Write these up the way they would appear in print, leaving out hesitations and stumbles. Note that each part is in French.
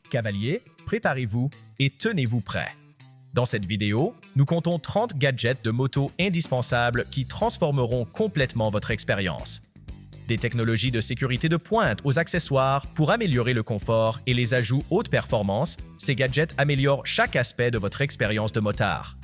Cavaliers, préparez-vous et tenez-vous prêts. Dans cette vidéo, nous comptons 30 gadgets de moto indispensables qui transformeront complètement votre expérience. Des technologies de sécurité de pointe aux accessoires pour améliorer le confort et les ajouts haute performance, ces gadgets améliorent chaque aspect de votre expérience de motard.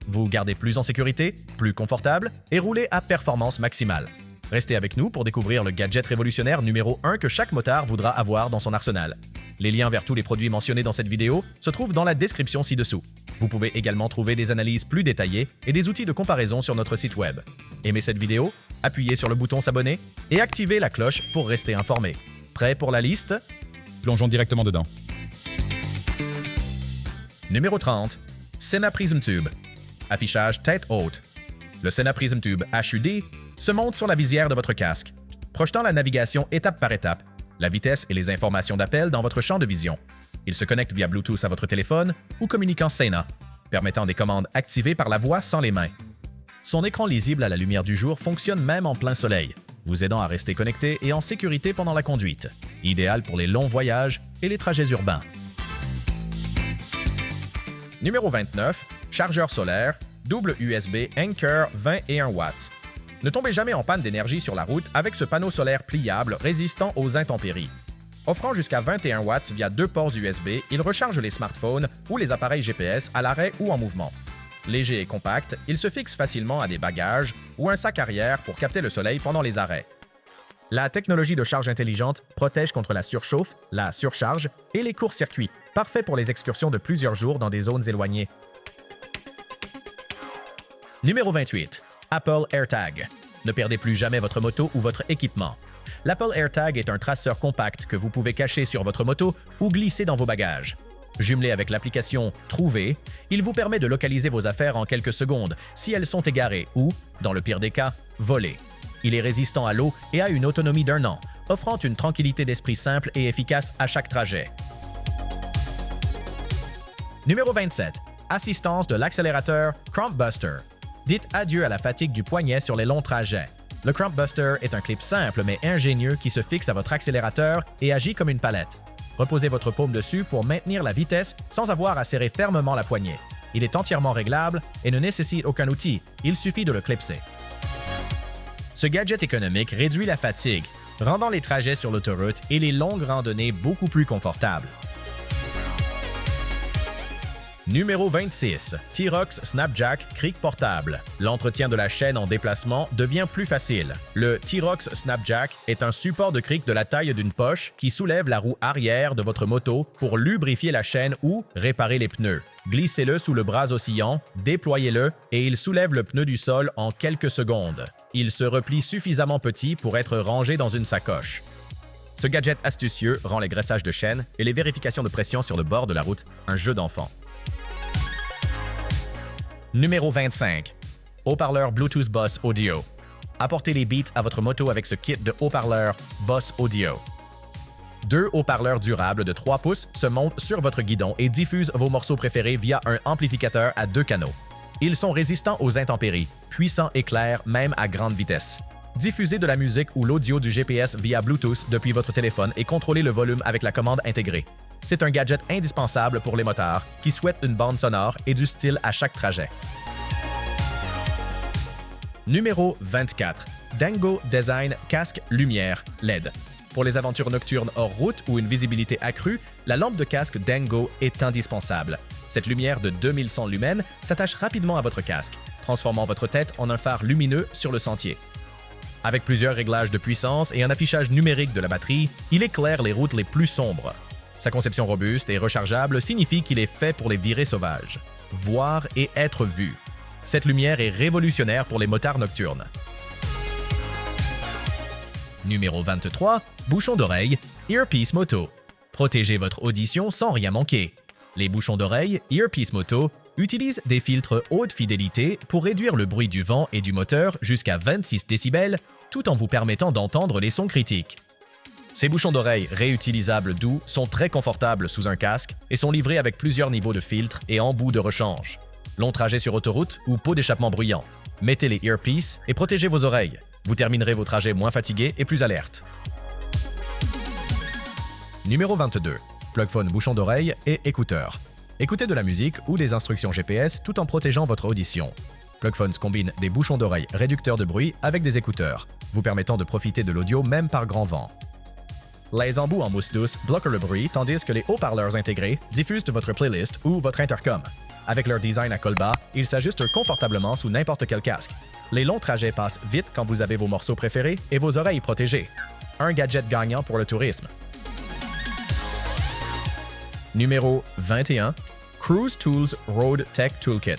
Vous gardez plus en sécurité, plus confortable et roulez à performance maximale. Restez avec nous pour découvrir le gadget révolutionnaire numéro 1 que chaque motard voudra avoir dans son arsenal. Les liens vers tous les produits mentionnés dans cette vidéo se trouvent dans la description ci-dessous. Vous pouvez également trouver des analyses plus détaillées et des outils de comparaison sur notre site web. Aimez cette vidéo, appuyez sur le bouton s'abonner et activez la cloche pour rester informé. Prêt pour la liste? Plongeons directement dedans. Numéro 30. Sena Prism Tube. Affichage tête haute. Le Sena Prism Tube HUD se monte sur la visière de votre casque, projetant la navigation étape par étape, la vitesse et les informations d'appel dans votre champ de vision. Il se connecte via Bluetooth à votre téléphone ou communiquant Sena, permettant des commandes activées par la voix sans les mains. Son écran lisible à la lumière du jour fonctionne même en plein soleil, vous aidant à rester connecté et en sécurité pendant la conduite, idéal pour les longs voyages et les trajets urbains. Numéro 29. Chargeur solaire, double USB Anker 21 watts. Ne tombez jamais en panne d'énergie sur la route avec ce panneau solaire pliable résistant aux intempéries. Offrant jusqu'à 21 watts via 2 ports USB, il recharge les smartphones ou les appareils GPS à l'arrêt ou en mouvement. Léger et compact, il se fixe facilement à des bagages ou un sac arrière pour capter le soleil pendant les arrêts. La technologie de charge intelligente protège contre la surchauffe, la surcharge et les courts-circuits, parfait pour les excursions de plusieurs jours dans des zones éloignées. Numéro 28. Apple AirTag. Ne perdez plus jamais votre moto ou votre équipement. L'Apple AirTag est un traceur compact que vous pouvez cacher sur votre moto ou glisser dans vos bagages. Jumelé avec l'application Trouver, il vous permet de localiser vos affaires en quelques secondes si elles sont égarées ou, dans le pire des cas, volées. Il est résistant à l'eau et a une autonomie d'1 an, offrant une tranquillité d'esprit simple et efficace à chaque trajet. Numéro 27. Assistance de l'accélérateur Crump Buster. Dites adieu à la fatigue du poignet sur les longs trajets. Le Crump Buster est un clip simple mais ingénieux qui se fixe à votre accélérateur et agit comme une palette. Reposez votre paume dessus pour maintenir la vitesse sans avoir à serrer fermement la poignée. Il est entièrement réglable et ne nécessite aucun outil, il suffit de le clipser. Ce gadget économique réduit la fatigue, rendant les trajets sur l'autoroute et les longues randonnées beaucoup plus confortables. Numéro 26. T-Rox Snapjack Cric portable. L'entretien de la chaîne en déplacement devient plus facile. Le T-Rox Snapjack est un support de cric de la taille d'une poche qui soulève la roue arrière de votre moto pour lubrifier la chaîne ou réparer les pneus. Glissez-le sous le bras oscillant, déployez-le et il soulève le pneu du sol en quelques secondes. Il se replie suffisamment petit pour être rangé dans une sacoche. Ce gadget astucieux rend les graissages de chaîne et les vérifications de pression sur le bord de la route un jeu d'enfant. Numéro 25. Haut-parleur Bluetooth Boss Audio. Apportez les beats à votre moto avec ce kit de haut-parleurs Boss Audio. 2 haut-parleurs durables de 3 pouces se montent sur votre guidon et diffusent vos morceaux préférés via un amplificateur à 2 canaux. Ils sont résistants aux intempéries, puissants et clairs même à grande vitesse. Diffusez de la musique ou l'audio du GPS via Bluetooth depuis votre téléphone et contrôlez le volume avec la commande intégrée. C'est un gadget indispensable pour les motards qui souhaitent une bande sonore et du style à chaque trajet. Numéro 24. Dango Design Casque Lumière LED. Pour les aventures nocturnes hors route ou une visibilité accrue, la lampe de casque Dango est indispensable. Cette lumière de 2100 lumens s'attache rapidement à votre casque, transformant votre tête en un phare lumineux sur le sentier. Avec plusieurs réglages de puissance et un affichage numérique de la batterie, il éclaire les routes les plus sombres. Sa conception robuste et rechargeable signifie qu'il est fait pour les virées sauvages. Voir et être vu. Cette lumière est révolutionnaire pour les motards nocturnes. Numéro 23. Bouchons d'oreille Earpiece Moto. Protégez votre audition sans rien manquer. Les bouchons d'oreille Earpiece Moto utilisent des filtres haute fidélité pour réduire le bruit du vent et du moteur jusqu'à 26 décibels tout en vous permettant d'entendre les sons critiques. Ces bouchons d'oreille réutilisables doux sont très confortables sous un casque et sont livrés avec plusieurs niveaux de filtres et embouts de rechange. Long trajet sur autoroute ou pot d'échappement bruyant. Mettez les earpieces et protégez vos oreilles. Vous terminerez vos trajets moins fatigués et plus alertes. Numéro 22. plugphone bouchon d'oreille et écouteurs. Écoutez de la musique ou des instructions GPS tout en protégeant votre audition. Plugphones combine des bouchons d'oreille réducteurs de bruit avec des écouteurs, vous permettant de profiter de l'audio même par grand vent. Les embouts en mousse douce bloquent le bruit tandis que les haut-parleurs intégrés diffusent votre playlist ou votre intercom. Avec leur design à col bas, ils s'ajustent confortablement sous n'importe quel casque. Les longs trajets passent vite quand vous avez vos morceaux préférés et vos oreilles protégées. Un gadget gagnant pour le tourisme. Numéro 21. Cruise Tools Road Tech Toolkit.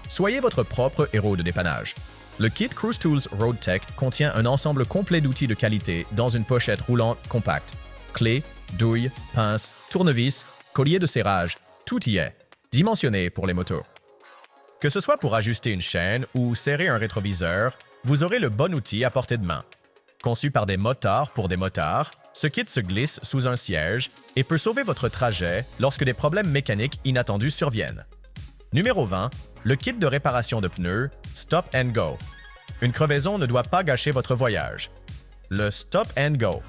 Soyez votre propre héros de dépannage. Le kit Cruise Tools Road Tech contient un ensemble complet d'outils de qualité dans une pochette roulante compacte. Clés, douilles, pinces, tournevis, collier de serrage, tout y est, dimensionné pour les motos. Que ce soit pour ajuster une chaîne ou serrer un rétroviseur, vous aurez le bon outil à portée de main. Conçu par des motards pour des motards, ce kit se glisse sous un siège et peut sauver votre trajet lorsque des problèmes mécaniques inattendus surviennent. Numéro 20. Le kit de réparation de pneus Stop and Go. Une crevaison ne doit pas gâcher votre voyage. Le Stop and Go.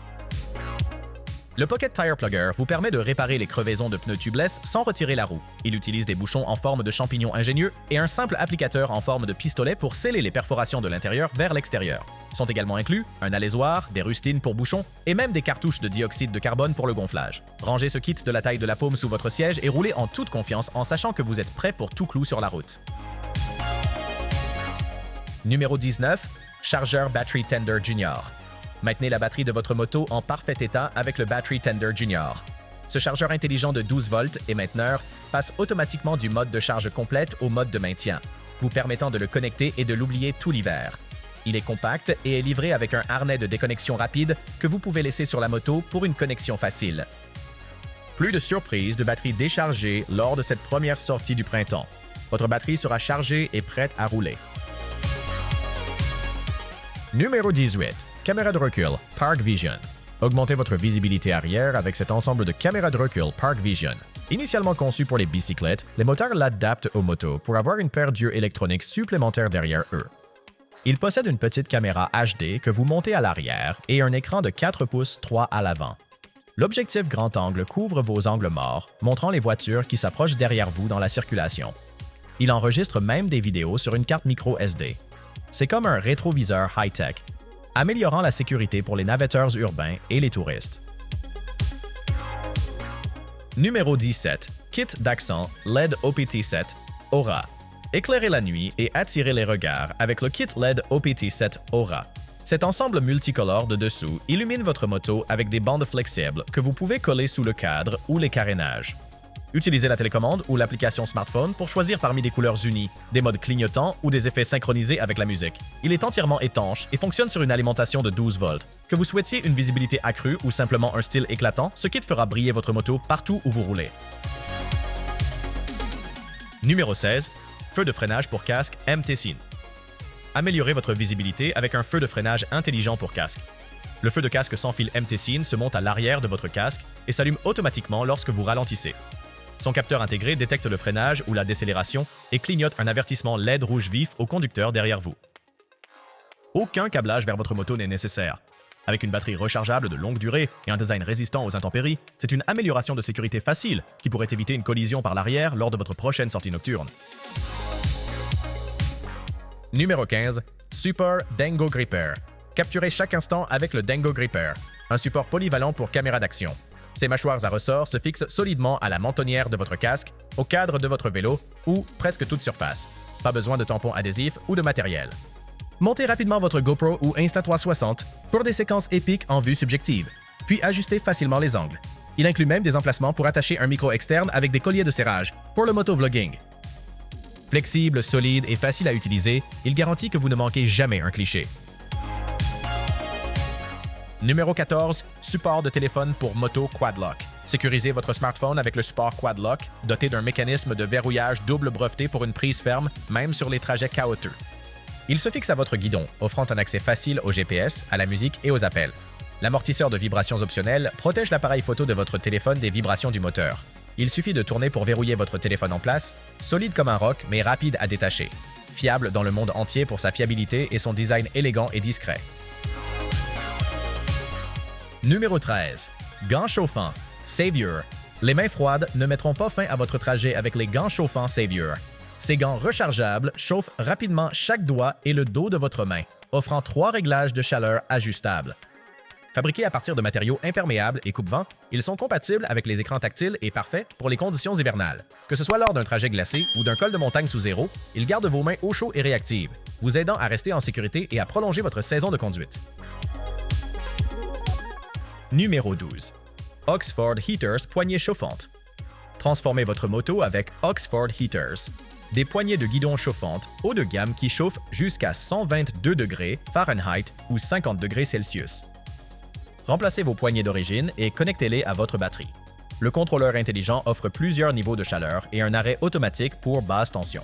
Le Pocket Tire Plugger vous permet de réparer les crevaisons de pneus tubeless sans retirer la roue. Il utilise des bouchons en forme de champignons ingénieux et un simple applicateur en forme de pistolet pour sceller les perforations de l'intérieur vers l'extérieur. Sont également inclus un alaisoir, des rustines pour bouchons et même des cartouches de dioxyde de carbone pour le gonflage. Rangez ce kit de la taille de la paume sous votre siège et roulez en toute confiance en sachant que vous êtes prêt pour tout clou sur la route. Numéro 19. Chargeur Battery Tender Junior. Maintenez la batterie de votre moto en parfait état avec le Battery Tender Junior. Ce chargeur intelligent de 12 volts et mainteneur passe automatiquement du mode de charge complète au mode de maintien, vous permettant de le connecter et de l'oublier tout l'hiver. Il est compact et est livré avec un harnais de déconnexion rapide que vous pouvez laisser sur la moto pour une connexion facile. Plus de surprises de batterie déchargée lors de cette première sortie du printemps. Votre batterie sera chargée et prête à rouler. Numéro 18. Caméra de recul Park Vision. Augmentez votre visibilité arrière avec cet ensemble de caméras de recul Park Vision. Initialement conçu pour les bicyclettes, les moteurs l'adaptent aux motos pour avoir une paire d'yeux électroniques supplémentaires derrière eux. Il possède une petite caméra HD que vous montez à l'arrière et un écran de 4 pouces 3 à l'avant. L'objectif grand angle couvre vos angles morts, montrant les voitures qui s'approchent derrière vous dans la circulation. Il enregistre même des vidéos sur une carte micro SD. C'est comme un rétroviseur high-tech, améliorant la sécurité pour les navetteurs urbains et les touristes. Numéro 17. Kit d'accent LED OPT7 Aura. Éclairez la nuit et attirez les regards avec le kit LED OPT7 Aura. Cet ensemble multicolore de dessous illumine votre moto avec des bandes flexibles que vous pouvez coller sous le cadre ou les carénages. Utilisez la télécommande ou l'application smartphone pour choisir parmi des couleurs unies, des modes clignotants ou des effets synchronisés avec la musique. Il est entièrement étanche et fonctionne sur une alimentation de 12 volts. Que vous souhaitiez une visibilité accrue ou simplement un style éclatant, ce kit fera briller votre moto partout où vous roulez. Numéro 16. Feu de freinage pour casque MT-Scene. Améliorez votre visibilité avec un feu de freinage intelligent pour casque. Le feu de casque sans fil MT-Scene se monte à l'arrière de votre casque et s'allume automatiquement lorsque vous ralentissez. Son capteur intégré détecte le freinage ou la décélération et clignote un avertissement LED rouge vif au conducteur derrière vous. Aucun câblage vers votre moto n'est nécessaire. Avec une batterie rechargeable de longue durée et un design résistant aux intempéries, c'est une amélioration de sécurité facile qui pourrait éviter une collision par l'arrière lors de votre prochaine sortie nocturne. Numéro 15. Super Dango Gripper. Capturez chaque instant avec le Dango Gripper, un support polyvalent pour caméra d'action. Ces mâchoires à ressort se fixent solidement à la mentonnière de votre casque, au cadre de votre vélo ou presque toute surface. Pas besoin de tampons adhésifs ou de matériel. Montez rapidement votre GoPro ou Insta360 pour des séquences épiques en vue subjective, puis ajustez facilement les angles. Il inclut même des emplacements pour attacher un micro externe avec des colliers de serrage pour le motovlogging. Flexible, solide et facile à utiliser, il garantit que vous ne manquez jamais un cliché. Numéro 14. Support de téléphone pour moto Quadlock. Sécurisez votre smartphone avec le support Quadlock, doté d'un mécanisme de verrouillage double breveté pour une prise ferme, même sur les trajets chaotiques. Il se fixe à votre guidon, offrant un accès facile au GPS, à la musique et aux appels. L'amortisseur de vibrations optionnel protège l'appareil photo de votre téléphone des vibrations du moteur. Il suffit de tourner pour verrouiller votre téléphone en place, solide comme un roc mais rapide à détacher. Fiable dans le monde entier pour sa fiabilité et son design élégant et discret. Numéro 13. Gants chauffants Savior Les mains froides ne mettront pas fin à votre trajet avec les gants chauffants Savior. Ces gants rechargeables chauffent rapidement chaque doigt et le dos de votre main, offrant 3 réglages de chaleur ajustables. Fabriqués à partir de matériaux imperméables et coupe-vent, ils sont compatibles avec les écrans tactiles et parfaits pour les conditions hivernales. Que ce soit lors d'un trajet glacé ou d'un col de montagne sous zéro, ils gardent vos mains au chaud et réactives, vous aidant à rester en sécurité et à prolonger votre saison de conduite. Numéro 12. Oxford Heaters poignées chauffantes. Transformez votre moto avec Oxford Heaters, des poignées de guidon chauffantes haut de gamme qui chauffent jusqu'à 122 degrés Fahrenheit ou 50 degrés Celsius. Remplacez vos poignées d'origine et connectez-les à votre batterie. Le contrôleur intelligent offre plusieurs niveaux de chaleur et un arrêt automatique pour basse tension.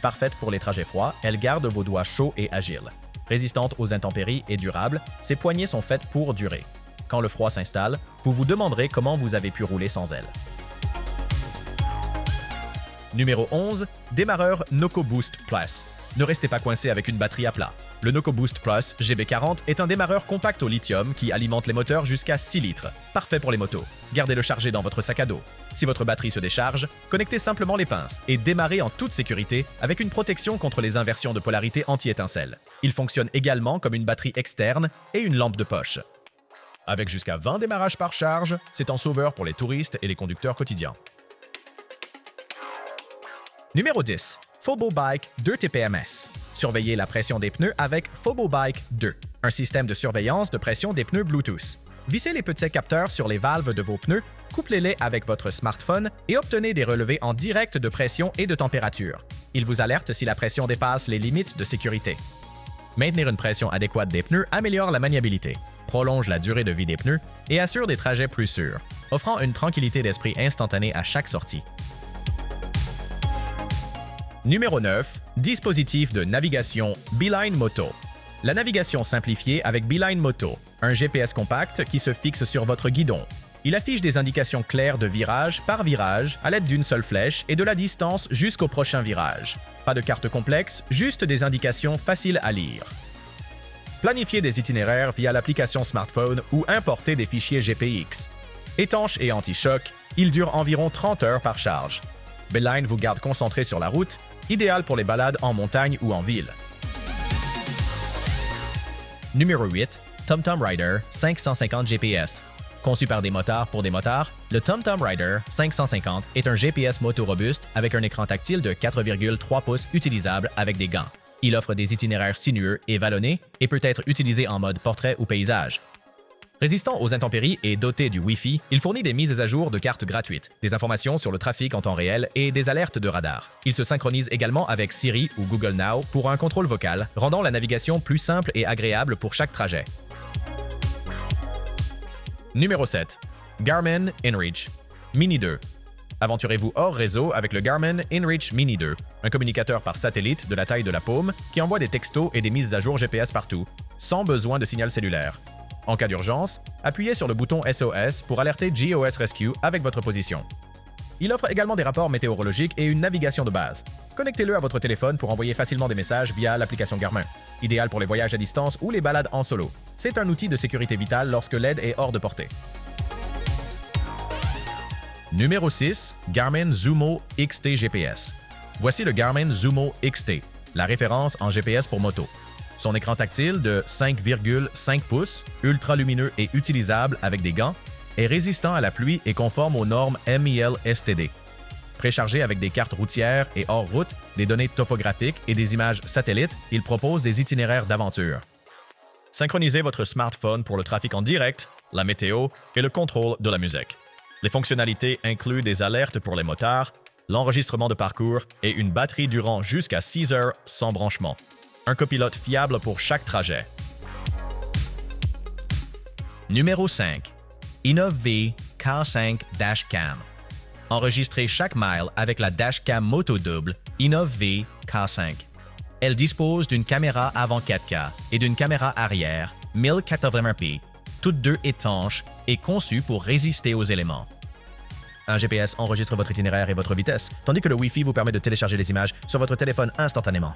Parfaite pour les trajets froids, elle garde vos doigts chauds et agiles. Résistante aux intempéries et durable, ces poignées sont faites pour durer. Quand le froid s'installe, vous vous demanderez comment vous avez pu rouler sans elles. Numéro 11. Démarreur Noco Boost Plus. Ne restez pas coincé avec une batterie à plat. Le Noco Boost Plus GB40 est un démarreur compact au lithium qui alimente les moteurs jusqu'à 6 litres. Parfait pour les motos. Gardez-le chargé dans votre sac à dos. Si votre batterie se décharge, connectez simplement les pinces et démarrez en toute sécurité avec une protection contre les inversions de polarité anti-étincelle. Il fonctionne également comme une batterie externe et une lampe de poche. Avec jusqu'à 20 démarrages par charge, c'est un sauveur pour les touristes et les conducteurs quotidiens. Numéro 10. PhoboBike 2 TPMS. Surveillez la pression des pneus avec PhoboBike 2, un système de surveillance de pression des pneus Bluetooth. Vissez les petits capteurs sur les valves de vos pneus, couplez-les avec votre smartphone et obtenez des relevés en direct de pression et de température. Il vous alerte si la pression dépasse les limites de sécurité. Maintenir une pression adéquate des pneus améliore la maniabilité, prolonge la durée de vie des pneus et assure des trajets plus sûrs, offrant une tranquillité d'esprit instantanée à chaque sortie. Numéro 9. Dispositif de navigation Beeline Moto. La navigation simplifiée avec Beeline Moto, un GPS compact qui se fixe sur votre guidon. Il affiche des indications claires de virage par virage à l'aide d'une seule flèche et de la distance jusqu'au prochain virage. Pas de carte complexe, juste des indications faciles à lire. Planifiez des itinéraires via l'application smartphone ou importez des fichiers GPX. Étanche et anti-choc, il dure environ 30 heures par charge. Beeline vous garde concentré sur la route, idéal pour les balades en montagne ou en ville. Numéro 8. TomTom Rider 550 GPS. Conçu par des motards pour des motards, le TomTom Rider 550 est un GPS moto robuste avec un écran tactile de 4,3 pouces utilisable avec des gants. Il offre des itinéraires sinueux et vallonnés et peut être utilisé en mode portrait ou paysage. Résistant aux intempéries et doté du Wi-Fi, il fournit des mises à jour de cartes gratuites, des informations sur le trafic en temps réel et des alertes de radar. Il se synchronise également avec Siri ou Google Now pour un contrôle vocal, rendant la navigation plus simple et agréable pour chaque trajet. Numéro 7. Garmin InReach Mini 2. Aventurez-vous hors réseau avec le Garmin InReach Mini 2, un communicateur par satellite de la taille de la paume qui envoie des textos et des mises à jour GPS partout, sans besoin de signal cellulaire. En cas d'urgence, appuyez sur le bouton SOS pour alerter GOS Rescue avec votre position. Il offre également des rapports météorologiques et une navigation de base. Connectez-le à votre téléphone pour envoyer facilement des messages via l'application Garmin. Idéal pour les voyages à distance ou les balades en solo. C'est un outil de sécurité vitale lorsque l'aide est hors de portée. Numéro 6. Garmin Zumo XT GPS. Voici le Garmin Zumo XT, la référence en GPS pour moto. Son écran tactile de 5,5 pouces, ultra lumineux et utilisable avec des gants, est résistant à la pluie et conforme aux normes MEL STD. Préchargé avec des cartes routières et hors route, des données topographiques et des images satellites, il propose des itinéraires d'aventure. Synchronisez votre smartphone pour le trafic en direct, la météo et le contrôle de la musique. Les fonctionnalités incluent des alertes pour les motards, l'enregistrement de parcours et une batterie durant jusqu'à 6 heures sans branchement. Un copilote fiable pour chaque trajet. Numéro 5. InnovV K5 Dashcam. Enregistrez chaque mile avec la Dashcam moto double InnovV K5. Elle dispose d'une caméra avant 4K et d'une caméra arrière 1080p, toutes deux étanches et conçues pour résister aux éléments. Un GPS enregistre votre itinéraire et votre vitesse, tandis que le Wi-Fi vous permet de télécharger les images sur votre téléphone instantanément.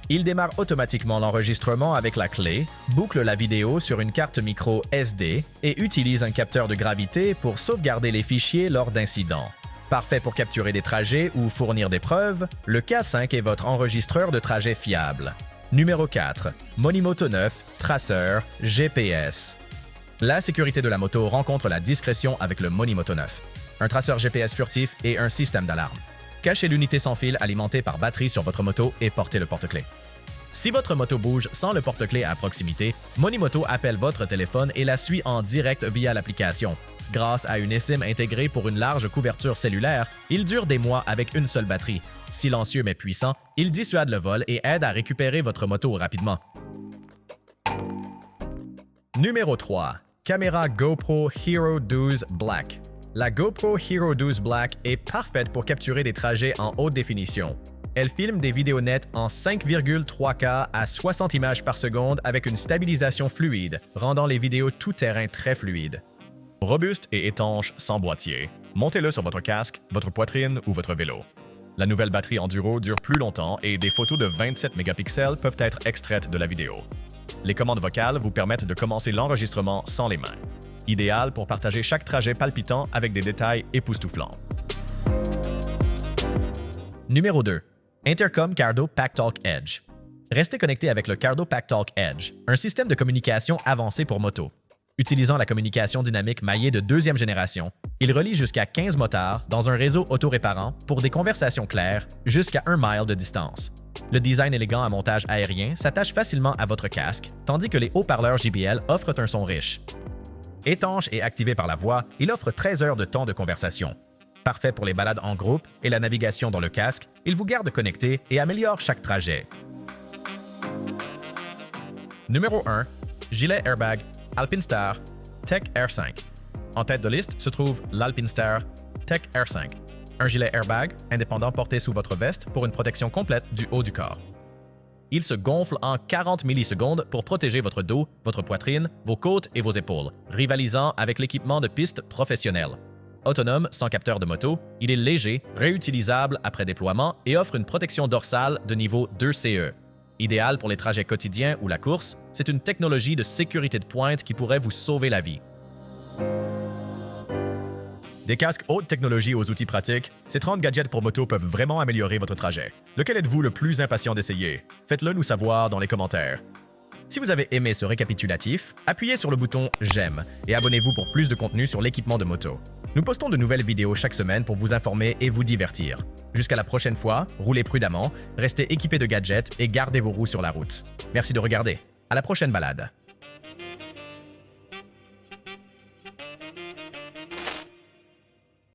Il démarre automatiquement l'enregistrement avec la clé, boucle la vidéo sur une carte micro SD et utilise un capteur de gravité pour sauvegarder les fichiers lors d'incidents. Parfait pour capturer des trajets ou fournir des preuves, le K5 est votre enregistreur de trajet fiable. Numéro 4. Monimoto 9, traceur, GPS. La sécurité de la moto rencontre la discrétion avec le Monimoto 9. Un traceur GPS furtif et un système d'alarme. Cachez l'unité sans fil alimentée par batterie sur votre moto et portez le porte-clés. Si votre moto bouge sans le porte-clés à proximité, Monimoto appelle votre téléphone et la suit en direct via l'application. Grâce à une eSIM intégrée pour une large couverture cellulaire, il dure des mois avec une seule batterie. Silencieux mais puissant, il dissuade le vol et aide à récupérer votre moto rapidement. Numéro 3. Caméra GoPro Hero 12 Black. La GoPro Hero 12 Black est parfaite pour capturer des trajets en haute définition. Elle filme des vidéos nettes en 5,3K à 60 images par seconde avec une stabilisation fluide, rendant les vidéos tout-terrain très fluides. Robuste et étanche sans boîtier, montez-le sur votre casque, votre poitrine ou votre vélo. La nouvelle batterie Enduro dure plus longtemps et des photos de 27 mégapixels peuvent être extraites de la vidéo. Les commandes vocales vous permettent de commencer l'enregistrement sans les mains. Idéal pour partager chaque trajet palpitant avec des détails époustouflants. Numéro 2. Intercom Cardo PackTalk Edge. Restez connecté avec le Cardo PackTalk Edge, un système de communication avancé pour moto. Utilisant la communication dynamique maillée de deuxième génération, il relie jusqu'à 15 motards dans un réseau autoréparant pour des conversations claires jusqu'à 1 mile de distance. Le design élégant à montage aérien s'attache facilement à votre casque, tandis que les haut-parleurs JBL offrent un son riche. Étanche et activé par la voix, il offre 13 heures de temps de conversation. Parfait pour les balades en groupe et la navigation dans le casque, il vous garde connecté et améliore chaque trajet. Numéro 1. Gilet airbag Alpinstar Tech Air 5. En tête de liste se trouve l'Alpinstar Tech Air 5, un gilet airbag indépendant porté sous votre veste pour une protection complète du haut du corps. Il se gonfle en 40 millisecondes pour protéger votre dos, votre poitrine, vos côtes et vos épaules, rivalisant avec l'équipement de piste professionnel. Autonome sans capteur de moto, il est léger, réutilisable après déploiement et offre une protection dorsale de niveau 2 CE. Idéal pour les trajets quotidiens ou la course, c'est une technologie de sécurité de pointe qui pourrait vous sauver la vie. Des casques haute technologie aux outils pratiques, ces 30 gadgets pour moto peuvent vraiment améliorer votre trajet. Lequel êtes-vous le plus impatient d'essayer? Faites-le nous savoir dans les commentaires. Si vous avez aimé ce récapitulatif, appuyez sur le bouton « J'aime » et abonnez-vous pour plus de contenu sur l'équipement de moto. Nous postons de nouvelles vidéos chaque semaine pour vous informer et vous divertir. Jusqu'à la prochaine fois, roulez prudemment, restez équipés de gadgets et gardez vos roues sur la route. Merci de regarder. À la prochaine balade.